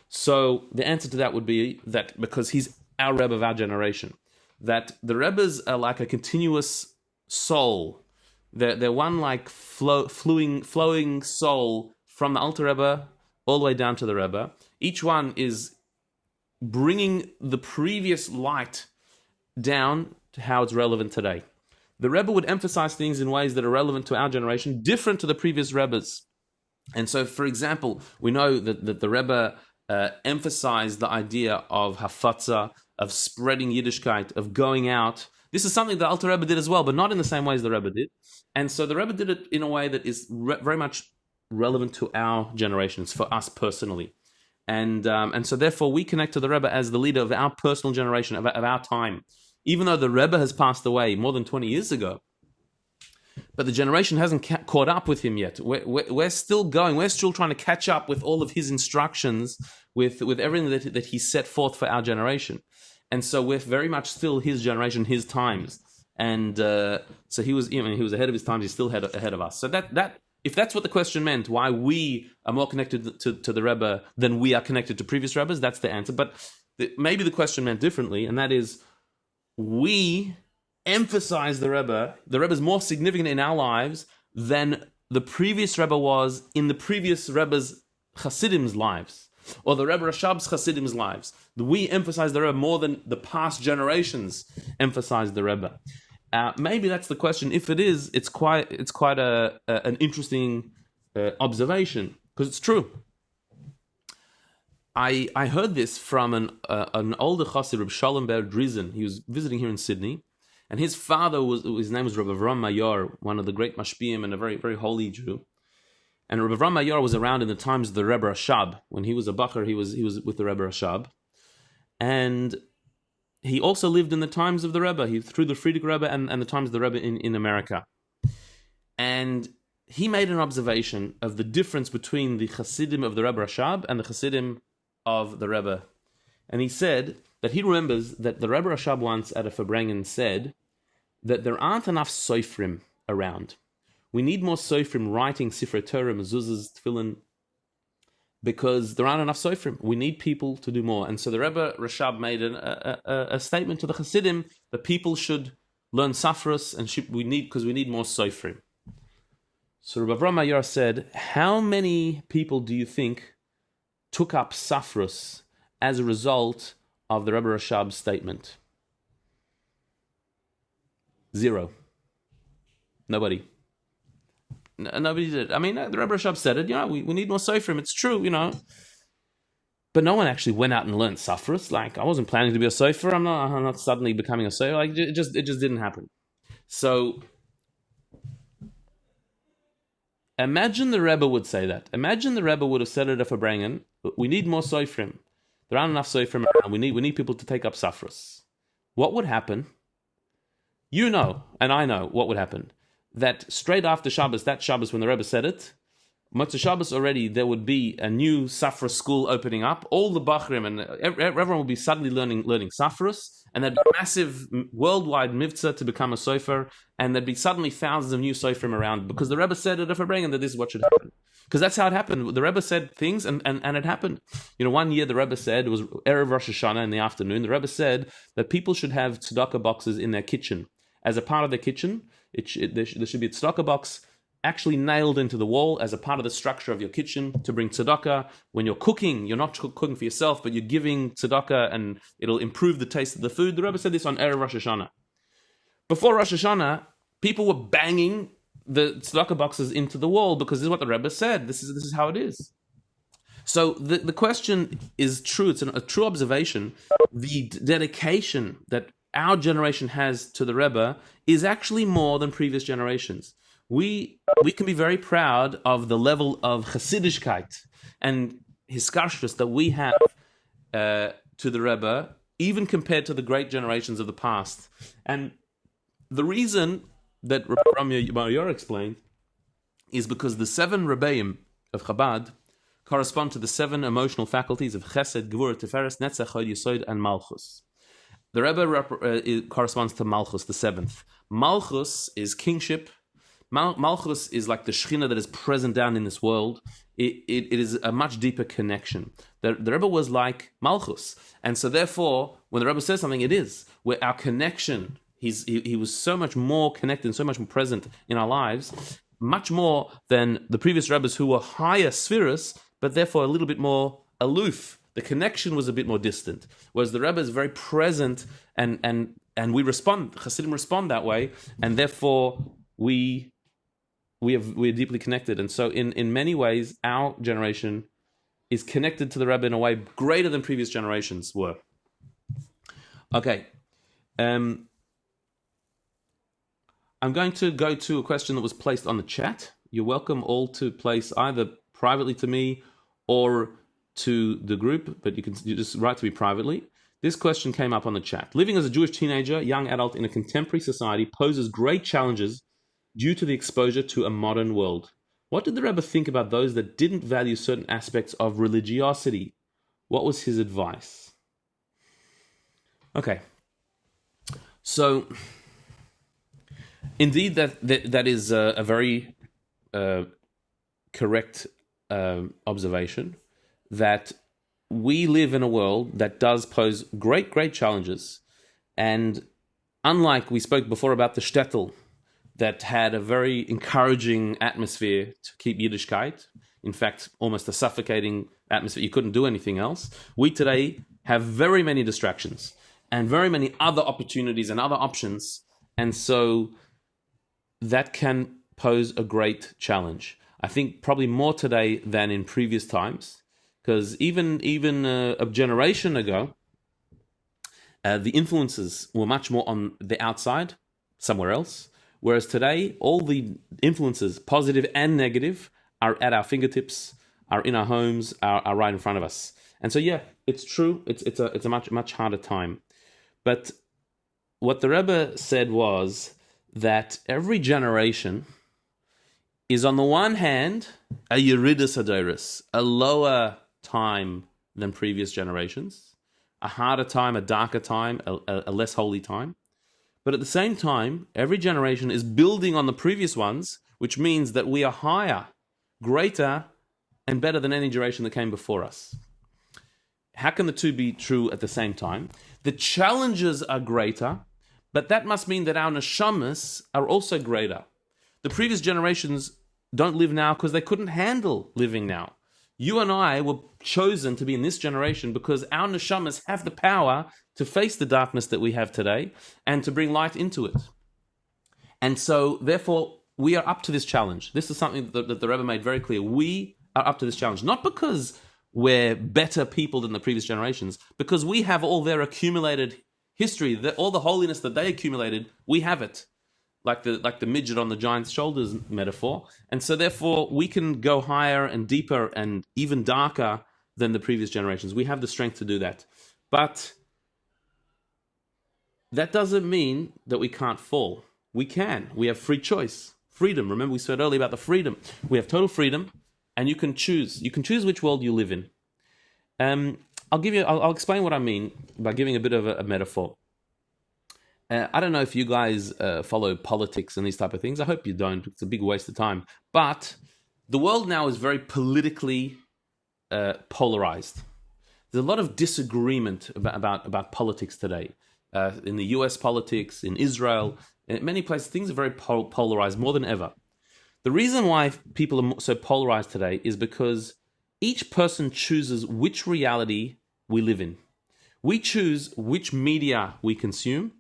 so the answer to that would be that because he's our Rebbe of our generation, that the Rebbes are like a continuous soul. They're one like flowing soul from the Alter Rebbe all the way down to the Rebbe. Each one is bringing the previous light down to how it's relevant today. The Rebbe would emphasize things in ways that are relevant to our generation, different to the previous Rebbes. And so, for example, we know that the Rebbe emphasized the idea of hafatza, of spreading Yiddishkeit, of going out. This is something that Alter Rebbe did as well, but not in the same way as the Rebbe did. And so the Rebbe did it in a way that is very much relevant to our generations, for us personally. And so therefore we connect to the Rebbe as the leader of our personal generation, of our time. Even though the Rebbe has passed away more than 20 years ago, but the generation hasn't caught up with him yet. We're still going. We're still trying to catch up with all of his instructions, with everything that he set forth for our generation. And so we're very much still his generation, his times. And so he was ahead of his times. He's still ahead of us. So that if that's what the question meant, why we are more connected to the Rebbe than we are connected to previous Rebbes, that's the answer. But maybe the question meant differently, and that is, we emphasize the Rebbe. The Rebbe is more significant in our lives than the previous Rebbe was in the previous Rebbe's Chasidim's lives, or the Rebbe Rashab's Chasidim's lives. We emphasize the Rebbe more than the past generations emphasized the Rebbe. Maybe that's the question. If it is, it's quite an interesting observation, because it's true. I heard this from an older Chassid, Reb Shalom Ber Drizin. He was visiting here in Sydney, and his father his name was Rabbi Avram Mayor, one of the great mashpiyim and a very, very holy Jew. And Rabbi Avram Mayor was around in the times of the Rebbe Rashab. When he was a bacher, he was with the Rebbe Rashab, and he also lived in the times of the Rebbe, through the Frierdiker Rebbe and the times of the Rebbe in America. And he made an observation of the difference between the Chassidim of the Rebbe Rashab and the Chassidim of the Rebbe. And he said that he remembers that the Rebbe Rashab once at a Farbrengen said that there aren't enough Sofrim around. We need more Sofrim writing Sifrei Torah, mezuzahs, tefillin, because there aren't enough Sofrim. We need people to do more. And so the Rebbe Rashab made a statement to the Chassidim that people should learn Safras, and because we need more Sofrim. So Rabbi Avram Mayor said, how many people do you think took up Safras as a result of the Rebbe Rashab's statement? 0. Nobody. Nobody did. I mean, the Rebbe Rashab said it, we need more Sofrim. It's true, But no one actually went out and learned Safras. Like, I wasn't planning to be a Sofer. I'm not suddenly becoming a Sofer. Like, it just didn't happen. So, imagine the Rebbe would say that. Imagine the Rebbe would have said it at Farbrengen, we need more Sofrim. There aren't enough Sofrim around. We need people to take up Safras. What would happen? You know, and I know what would happen. That straight after Shabbos, that Shabbos when the Rebbe said it, Motzei Shabbos already, there would be a new Safra school opening up. All the Bachrim and everyone will be suddenly learning Safras, and there'd be a massive worldwide mivtzah to become a Sofer, and there'd be suddenly thousands of new Sofrim around because the Rebbe said it and that this is what should happen. Because that's how it happened. The Rebbe said things, and it happened. One year the Rebbe said, it was Erev Rosh Hashanah in the afternoon, the Rebbe said that people should have tzedakah boxes in their kitchen. As a part of their kitchen, there should be a tzedakah box actually nailed into the wall as a part of the structure of your kitchen to bring tzedakah. When you're cooking, you're not cooking for yourself, but you're giving tzedakah and it'll improve the taste of the food. The Rebbe said this on Erev Rosh Hashanah. Before Rosh Hashanah, people were banging the tzedakah boxes into the wall because this is what the Rebbe said. This is how it is. So the question is true. It's a true observation. The dedication that our generation has to the Rebbe is actually more than previous generations. We can be very proud of the level of Chassidischkeit and hiskarshus that we have to the Rebbe, even compared to the great generations of the past. And the reason that Rabbi Yor explained is because the 7 Rebbeim of Chabad correspond to the 7 emotional faculties of Chesed, Gvura, Tiferes, Netzach, Hod, Yesod, and Malchus. The Rebbe corresponds to Malchus, the 7th. Malchus is kingship. Malchus is like the Shechina that is present down in this world. It is a much deeper connection. The Rebbe was like Malchus. And so therefore, when the Rebbe says something, it is. Where our connection, he was so much more connected and so much more present in our lives, much more than the previous Rebbes who were higher spheres, but therefore a little bit more aloof. The connection was a bit more distant. Whereas the Rebbe is very present and we respond, Hasidim respond that way, and therefore we're deeply connected. And so in many ways, our generation is connected to the Rebbe in a way greater than previous generations were. Okay. I'm going to go to a question that was placed on the chat. You're welcome all to place either privately to me or to the group, but you just write to me privately. This question came up on the chat. Living as a Jewish teenager, young adult in a contemporary society poses great challenges due to the exposure to a modern world. What did the Rebbe think about those that didn't value certain aspects of religiosity? What was his advice? Okay. So, indeed, that is a very correct observation, that we live in a world that does pose great challenges. And unlike we spoke before about the shtetl, that had a very encouraging atmosphere to keep Yiddishkeit, in fact, almost a suffocating atmosphere, you couldn't do anything else. We today have very many distractions and very many other opportunities and other options. And so that can pose a great challenge. I think probably more today than in previous times, because even a generation ago, the influences were much more on the outside, somewhere else, whereas today, all the influences, positive and negative, are at our fingertips, are in our homes, are right in front of us. And so, yeah, it's true. It's a much harder time. But what the Rebbe said was that every generation is, on the one hand, a Yeridus Adoris, a lower time than previous generations, a harder time, a darker time, a less holy time. But at the same time, every generation is building on the previous ones, which means that we are higher, greater, and better than any generation that came before us. How can the two be true at the same time? The challenges are greater, but that must mean that our neshamas are also greater. The previous generations don't live now because they couldn't handle living now. You and I were chosen to be in this generation because our neshamas have the power to face the darkness that we have today and to bring light into it. And so, therefore, we are up to this challenge. This is something that the Rebbe made very clear. We are up to this challenge, not because we're better people than the previous generations, because we have all their accumulated history, all the holiness that they accumulated, we have it. Like the midget on the giant's shoulders metaphor. And so therefore we can go higher and deeper and even darker than the previous generations. We have the strength to do that. But that doesn't mean that we can't fall. We can. We have free choice. Freedom. Remember we said earlier about the freedom. We have total freedom, and you can choose. You can choose which world you live in. I'll explain what I mean by giving a bit of a metaphor. I don't know if you guys follow politics and these type of things. I hope you don't. It's a big waste of time. But the world now is very politically polarized. There's a lot of disagreement about politics today. In the US politics, in Israel, in many places, things are very polarized more than ever. The reason why people are so polarized today is because each person chooses which reality we live in. We choose which media we consume,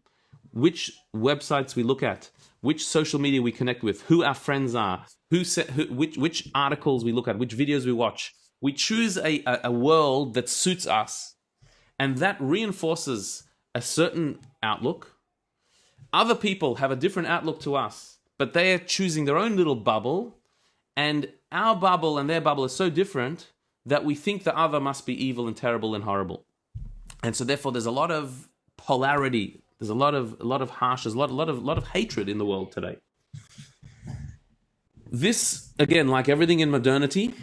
which websites we look at, which social media we connect with, who our friends are, which articles we look at, which videos we watch. We choose a world that suits us, and that reinforces a certain outlook. Other people have a different outlook to us, but they are choosing their own little bubble, and our bubble and their bubble are so different that we think the other must be evil and terrible and horrible. And so therefore there's a lot of polarity. There's a lot of harshness, a lot of hatred in the world today. This, again, like everything in modernity,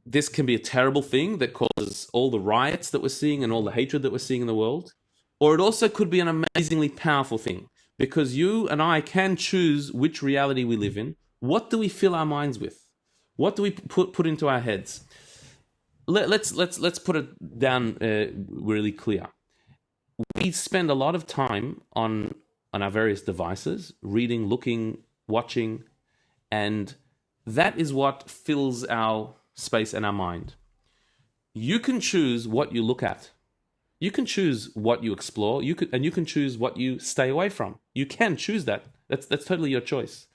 this can be a terrible thing that causes all the riots that we're seeing and all the hatred that we're seeing in the world. Or it also could be an amazingly powerful thing, because you and I can choose which reality we live in. What do we fill our minds with? What do we put into our heads? Let's put it down really clear. We spend a lot of time on our various devices, reading, looking, watching, and that is what fills our space and our mind. You can choose what you look at. You can choose what you explore. You can choose what you stay away from. You can choose that. That's totally your choice,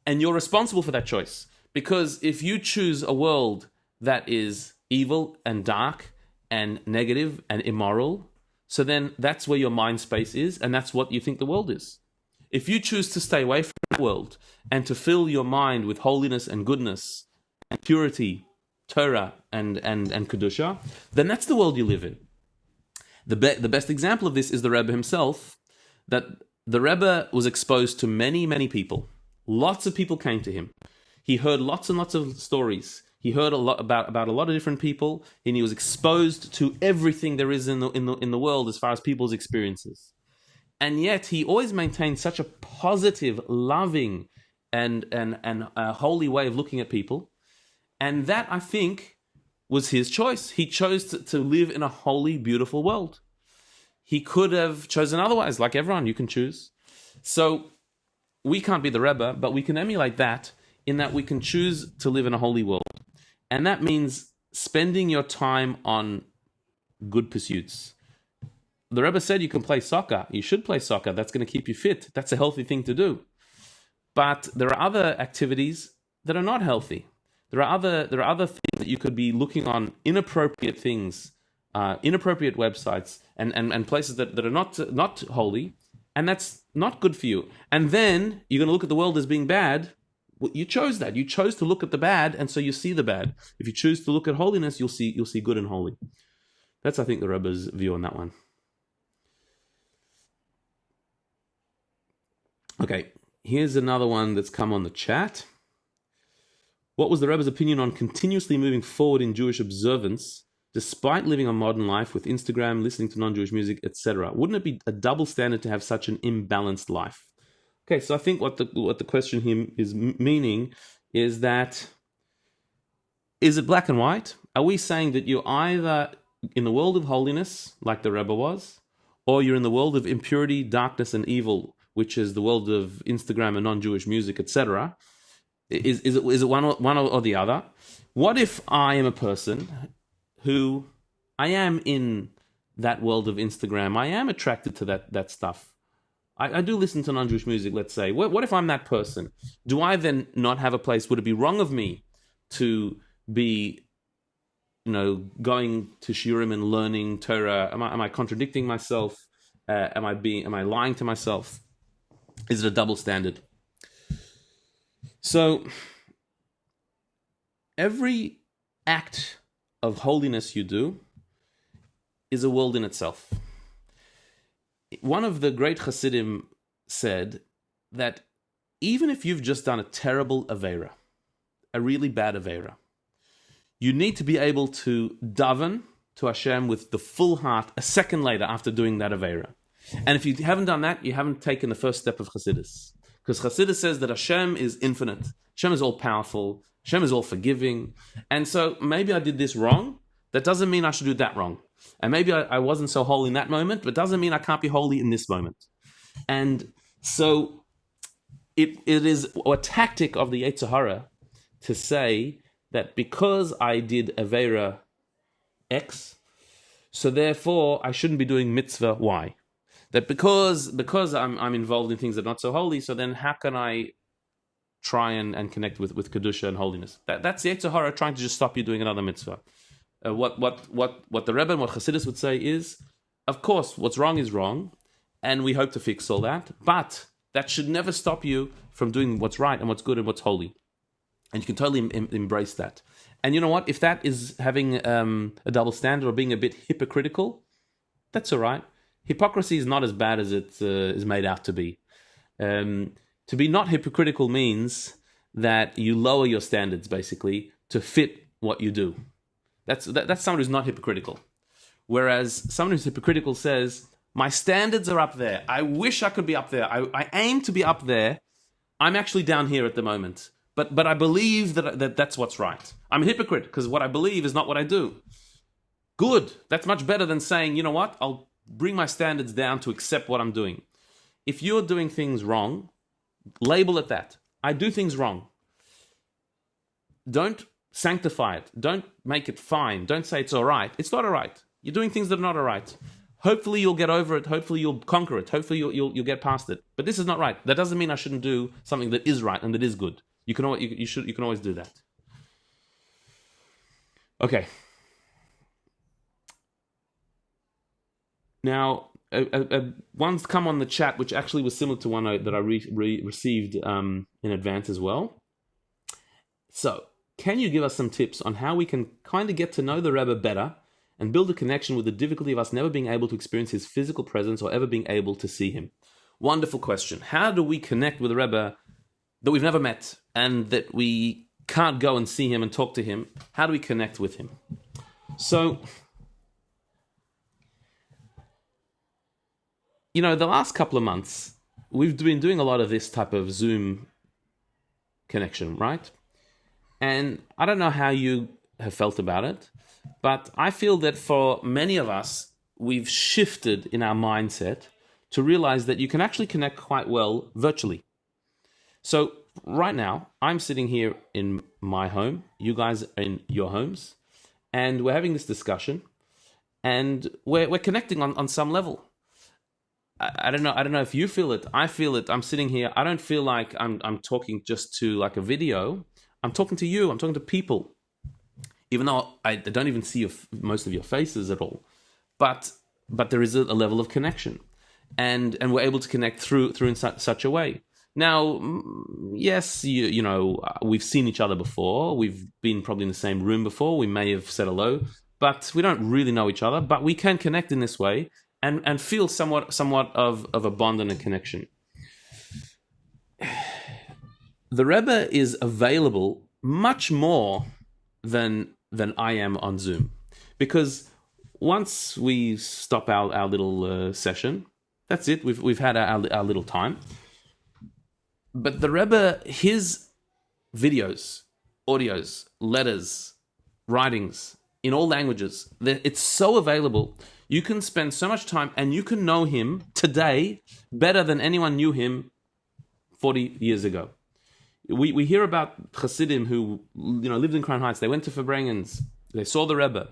and you're responsible for that choice. Because if you choose a world that is evil and dark and negative and immoral, so then that's where your mind space is, and that's what you think the world is. If you choose to stay away from that world and to fill your mind with holiness and goodness and purity, Torah and Kedusha, then that's the world you live in. The best example of this is the Rebbe himself, that the Rebbe was exposed to many, many people. Lots of people came to him. He heard lots and lots of stories. He heard a lot about a lot of different people, and he was exposed to everything there is in the world as far as people's experiences. And yet he always maintained such a positive, loving, and a holy way of looking at people. And that, I think, was his choice. He chose to live in a holy, beautiful world. He could have chosen otherwise, like everyone, you can choose. So we can't be the Rebbe, but we can emulate that in that we can choose to live in a holy world. And that means spending your time on good pursuits. The Rebbe said you can play soccer. You should play soccer. That's going to keep you fit. That's a healthy thing to do. But there are other activities that are not healthy. There are other things that you could be looking on, inappropriate things, inappropriate websites, and places that are not holy, and that's not good for you. And then you're going to look at the world as being bad. Well, you chose that. You chose to look at the bad, and so you see the bad. If you choose to look at holiness, you'll see good and holy. That's, I think, the Rebbe's view on that one. Okay, here's another one that's come on the chat. What was the Rebbe's opinion on continuously moving forward in Jewish observance, despite living a modern life with Instagram, listening to non-Jewish music, etc.? Wouldn't it be a double standard to have such an imbalanced life? Okay, so I think what the question here is meaning is that, is it black and white? Are we saying that you're either in the world of holiness, like the Rebbe was, or you're in the world of impurity, darkness, and evil, which is the world of Instagram and non-Jewish music, etc.? Is it one or the other? What if I am a person who I am in that world of Instagram? I am attracted to that stuff. I do listen to non-Jewish music, let's say. What if I'm that person? Do I then not have a place? Would it be wrong of me to be, going to shiurim and learning Torah? Am I contradicting myself? Am I lying to myself? Is it a double standard? So every act of holiness you do is a world in itself. One of the great Hasidim said that even if you've just done a terrible Aveira, a really bad Aveira, you need to be able to daven to Hashem with the full heart a second later after doing that Aveira. And if you haven't done that, you haven't taken the first step of Chassidus. Because Chassidus says that Hashem is infinite. Hashem is all-powerful. Hashem is all-forgiving. And so maybe I did this wrong. That doesn't mean I should do that wrong. And maybe I wasn't so holy in that moment, but doesn't mean I can't be holy in this moment. And so it is a tactic of the Yetzer Hara to say that because I did Aveira X, so therefore I shouldn't be doing mitzvah Y. That because I'm involved in things that are not so holy, so then how can I try and connect with Kedusha and holiness? That's the Yetzer Hara trying to just stop you doing another mitzvah. What the Rebbe and what Chassidus would say is, of course, what's wrong is wrong, and we hope to fix all that, but that should never stop you from doing what's right and what's good and what's holy. And you can totally embrace that. And you know what? If that is having a double standard or being a bit hypocritical, that's all right. Hypocrisy is not as bad as it is made out to be. To be not hypocritical means that you lower your standards, basically, to fit what you do. That's someone who's not hypocritical. Whereas someone who's hypocritical says, my standards are up there. I wish I could be up there. I aim to be up there. I'm actually down here at the moment. But I believe that that's what's right. I'm a hypocrite because what I believe is not what I do. Good. That's much better than saying, you know what? I'll bring my standards down to accept what I'm doing. If you're doing things wrong, label it that. I do things wrong. Don't sanctify it. Don't make it fine. Don't say it's all right. It's not all right. You're doing things that are not all right. Hopefully you'll get over it. Hopefully you'll conquer it. Hopefully you'll get past it. But this is not right. That doesn't mean I shouldn't do something that is right and that is good. You can always do that. Okay. Now, one's come on the chat, which actually was similar to one that I received in advance as well. So, can you give us some tips on how we can kind of get to know the Rebbe better and build a connection with the difficulty of us never being able to experience his physical presence or ever being able to see him? Wonderful question. How do we connect with the Rebbe that we've never met and that we can't go and see him and talk to him? How do we connect with him? So, you know, the last couple of months, we've been doing a lot of this type of Zoom connection, right? And I don't know how you have felt about it, but I feel that for many of us, we've shifted in our mindset to realize that you can actually connect quite well virtually. So right now, I'm sitting here in my home, you guys are in your homes, and we're having this discussion, and we're connecting on some level. I don't know if you feel it. I feel it. I'm sitting here. I don't feel like I'm talking just to like a video. I'm talking to you. I'm talking to people, even though I don't even see most of your faces at all. But there is a level of connection, and we're able to connect through in such a way. Now, yes, you know, we've seen each other before. We've been probably in the same room before. We may have said hello, but we don't really know each other. But we can connect in this way and feel somewhat of a bond and a connection. The Rebbe is available much more than I am on Zoom, because once we stop our little session, that's it. We've had our little time. But the Rebbe, his videos, audios, letters, writings in all languages, it's so available. You can spend so much time and you can know him today better than anyone knew him 40 years ago. We hear about Hasidim who, you know, lived in Crown Heights. They went to Fabrengens. They saw the Rebbe.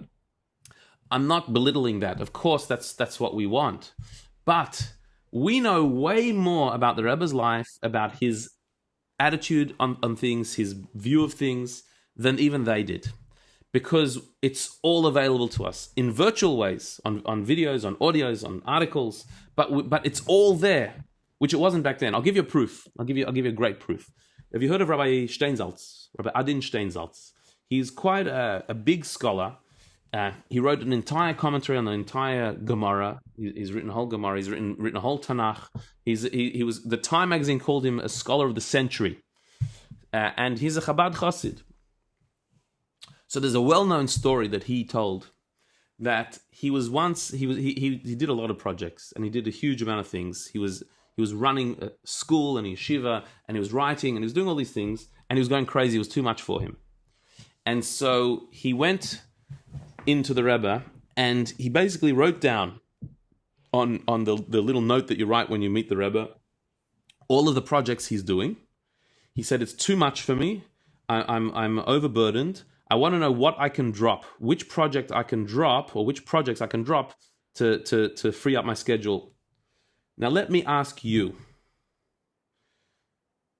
I'm not belittling that. Of course, that's what we want. But we know way more about the Rebbe's life, about his attitude on things, his view of things, than even they did. Because it's all available to us in virtual ways, on videos, on audios, on articles, but it's all there, which it wasn't back then. I'll give you a proof. I'll give you a great proof. Have you heard of Rabbi Steinsaltz? Rabbi Adin Steinsaltz? He's quite a big scholar He wrote an entire commentary on the entire Gemara. He's written a whole Gemara. He's written a whole Tanakh. He was, the Time magazine called him a scholar of the century, and he's a Chabad Chassid. So there's a well-known story that he told, that he did a lot of projects, and he did a huge amount of things. He was running a school and a yeshiva, and he was writing, and he was doing all these things, and he was going crazy. It was too much for him. And so he went into the Rebbe, and he basically wrote down on the little note that you write when you meet the Rebbe, all of the projects he's doing. He said, it's too much for me. I'm overburdened. I want to know what I can drop, which project I can drop, or which projects I can drop to free up my schedule. Now let me ask you,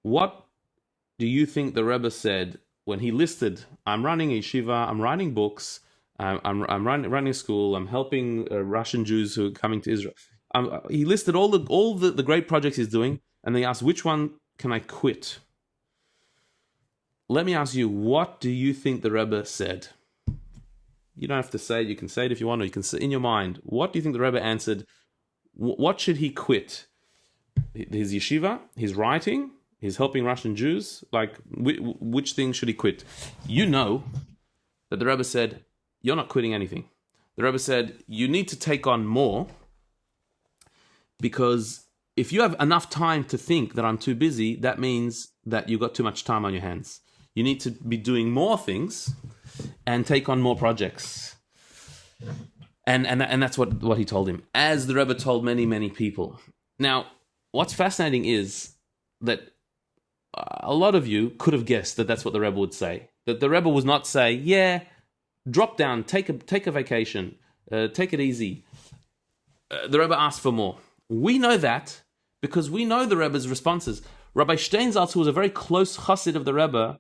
what do you think the Rebbe said when he listed, I'm running a yeshiva, I'm writing books, I'm running a school, I'm helping Russian Jews who are coming to Israel. He listed all the great projects he's doing, and they asked, which one can I quit? Let me ask you, what do you think the Rebbe said? You don't have to say it, you can say it if you want, or you can say it in your mind. What do you think the Rebbe answered? What should he quit? His yeshiva, his writing, his helping Russian Jews? Like, which thing should he quit? You know that the Rebbe said, you're not quitting anything. The Rebbe said, you need to take on more, because if you have enough time to think that I'm too busy, that means that you've got too much time on your hands. You need to be doing more things and take on more projects. And that's what he told him, as the Rebbe told many, many people. Now, what's fascinating is that a lot of you could have guessed that that's what the Rebbe would say. That the Rebbe would not say, yeah, drop down, take a vacation, take it easy. The Rebbe asked for more. We know that because we know the Rebbe's responses. Rabbi Steinsaltz, who was a very close chassid of the Rebbe,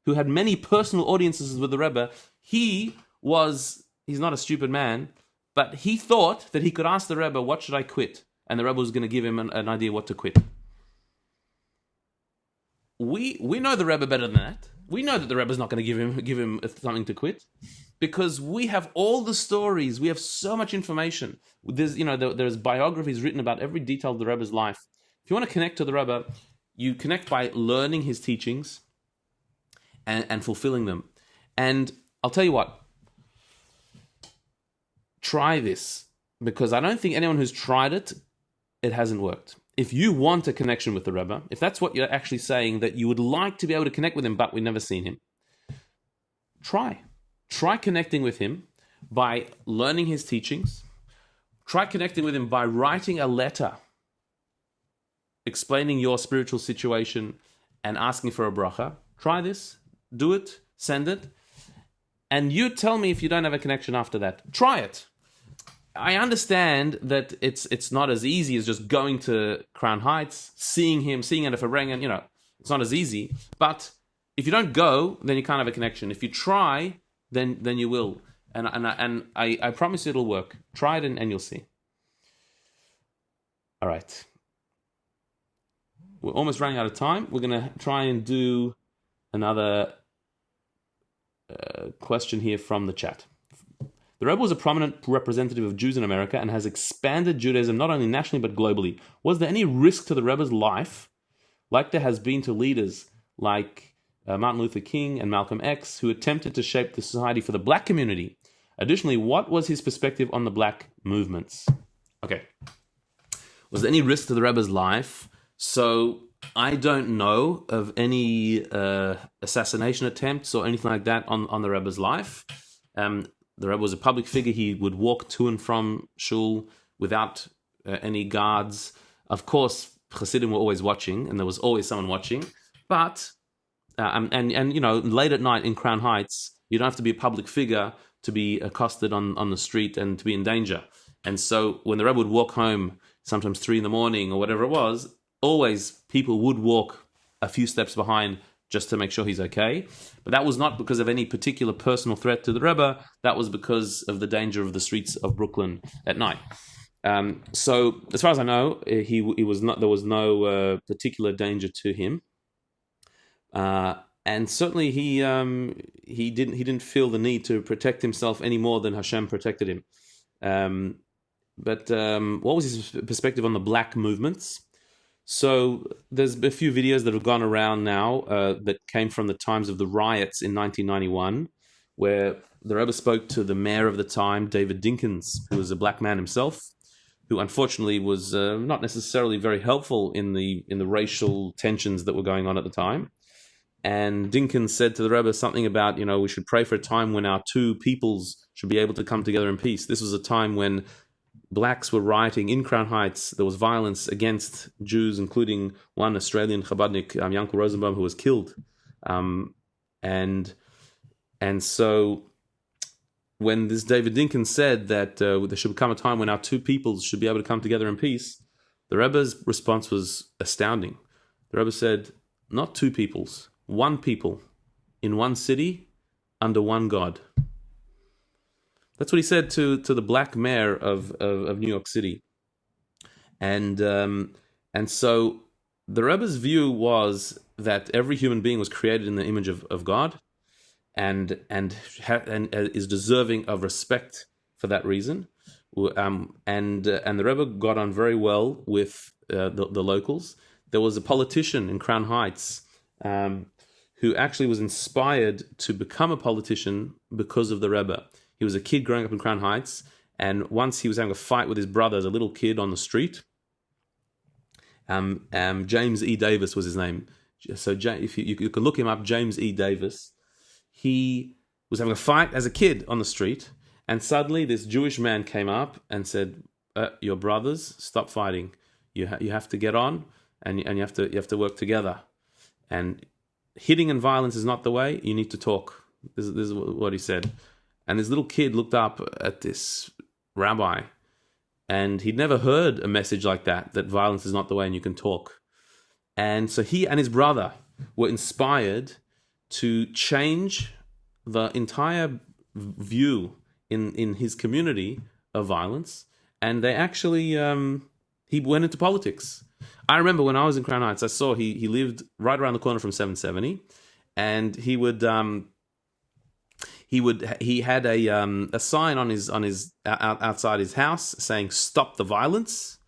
who had many personal audiences with the Rebbe, he's not a stupid man, but he thought that he could ask the Rebbe, what should I quit? And the Rebbe was going to give him an idea what to quit. We know the Rebbe better than that. We know that the Rebbe is not going to give him something to quit, because we have all the stories. We have so much information. There's biographies written about every detail of the Rebbe's life. If you want to connect to the Rebbe, you connect by learning his teachings and fulfilling them. And I'll tell you what, try this, because I don't think anyone who's tried it hasn't worked. If you want a connection with the Rebbe, if that's what you're actually saying, that you would like to be able to connect with him, but we've never seen him, try connecting with him by learning his teachings. Try connecting with him by writing a letter explaining your spiritual situation and asking for a bracha. Try this, do it, send it, and you tell me if you don't have a connection after that. Try it. I understand that it's not as easy as just going to Crown Heights, seeing him, seeing Ed Ferengen, it's not as easy. But if you don't go, then you can't have a connection. If you try, then you will. And I promise you it'll work. Try it and you'll see. All right. We're almost running out of time. We're going to try and do another question here from the chat. The Rebbe was a prominent representative of Jews in America and has expanded Judaism not only nationally but globally. Was there any risk to the Rebbe's life, like there has been to leaders like Martin Luther King and Malcolm X, who attempted to shape the society for the black community? Additionally, what was his perspective on the black movements? Okay. Was there any risk to the Rebbe's life? So I don't know of any assassination attempts or anything like that on the Rebbe's life. The Rebbe was a public figure. He would walk to and from shul without any guards. Of course, Chassidim were always watching, and there was always someone watching. But late at night in Crown Heights, you don't have to be a public figure to be accosted on the street and to be in danger. And so when the Rebbe would walk home, sometimes 3 a.m. or whatever it was, always people would walk a few steps behind just to make sure he's okay. But that was not because of any particular personal threat to the Rebbe. That was because of the danger of the streets of Brooklyn at night. So as far as I know, he was not. There was no particular danger to him. and certainly he didn't feel the need to protect himself any more than Hashem protected him. But what was his perspective on the black movements? So there's a few videos that have gone around now that came from the times of the riots in 1991, where the Rebbe spoke to the mayor of the time, David Dinkins, who was a black man himself, who unfortunately was not necessarily very helpful in the racial tensions that were going on at the time. And Dinkins said to the Rebbe something about, we should pray for a time when our two peoples should be able to come together in peace. This was a time when blacks were rioting in Crown Heights. There was violence against Jews, including one Australian Chabadnik, Yankel Rosenbaum, who was killed. And so when this David Dinkins said that there should come a time when our two peoples should be able to come together in peace, the Rebbe's response was astounding. The Rebbe said, not two peoples, one people, in one city, under one God. That's what he said to the black mayor of New York City. And so the Rebbe's view was that every human being was created in the image of God, and is deserving of respect for that reason. And the Rebbe got on very well with the locals. There was a politician in Crown Heights who actually was inspired to become a politician because of the Rebbe. He was a kid growing up in Crown Heights, and once he was having a fight with his brother as a little kid on the street. James E. Davis was his name. So if you can look him up, James E. Davis. He was having a fight as a kid on the street, and suddenly this Jewish man came up and said, "Your brothers, stop fighting. You have to get on, and you have to work together. And hitting and violence is not the way. You need to talk." This is what he said. And this little kid looked up at this rabbi, and he'd never heard a message like that violence is not the way and you can talk. And so he and his brother were inspired to change the entire view in his community of violence. And they actually, he went into politics. I remember when I was in Crown Heights, I saw he lived right around the corner from 770, and he had a sign on his outside his house saying "Stop the violence,"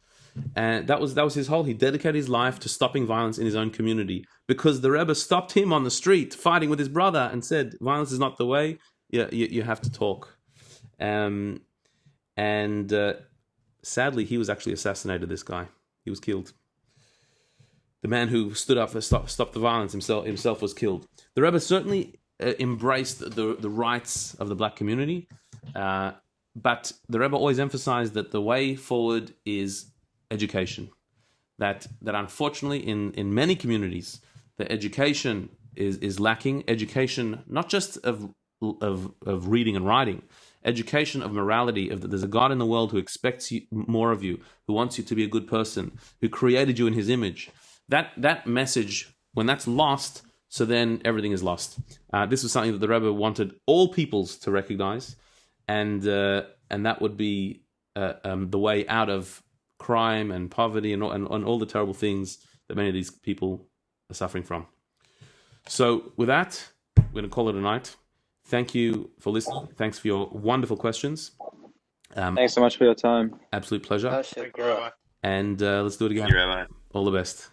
and that was his whole. He dedicated his life to stopping violence in his own community because the Rebbe stopped him on the street fighting with his brother and said, "Violence is not the way. You have to talk." Sadly, he was actually assassinated. This guy, he was killed. The man who stood up for stop the violence himself was killed. The Rebbe certainly embraced the rights of the black community, but the Rebbe always emphasized that the way forward is education. That unfortunately in many communities, the education is lacking. Education not just of reading and writing, education of morality. Of that there's a God in the world who expects more of you, who wants you to be a good person, who created you in His image. That message, when that's lost, so then everything is lost. This was something that the Rebbe wanted all peoples to recognize, and that would be the way out of crime and poverty and all the terrible things that many of these people are suffering from. So with that, we're going to call it a night. Thank you for listening. Thanks for your wonderful questions. Thanks so much for your time. Absolute pleasure. Thank you, Rabbi. And let's do it again. Thank you, Rabbi. All the best.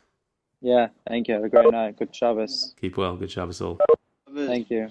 Yeah, thank you. Have a great night. Good Shabbos. Keep well. Good Shabbos all. Thank you.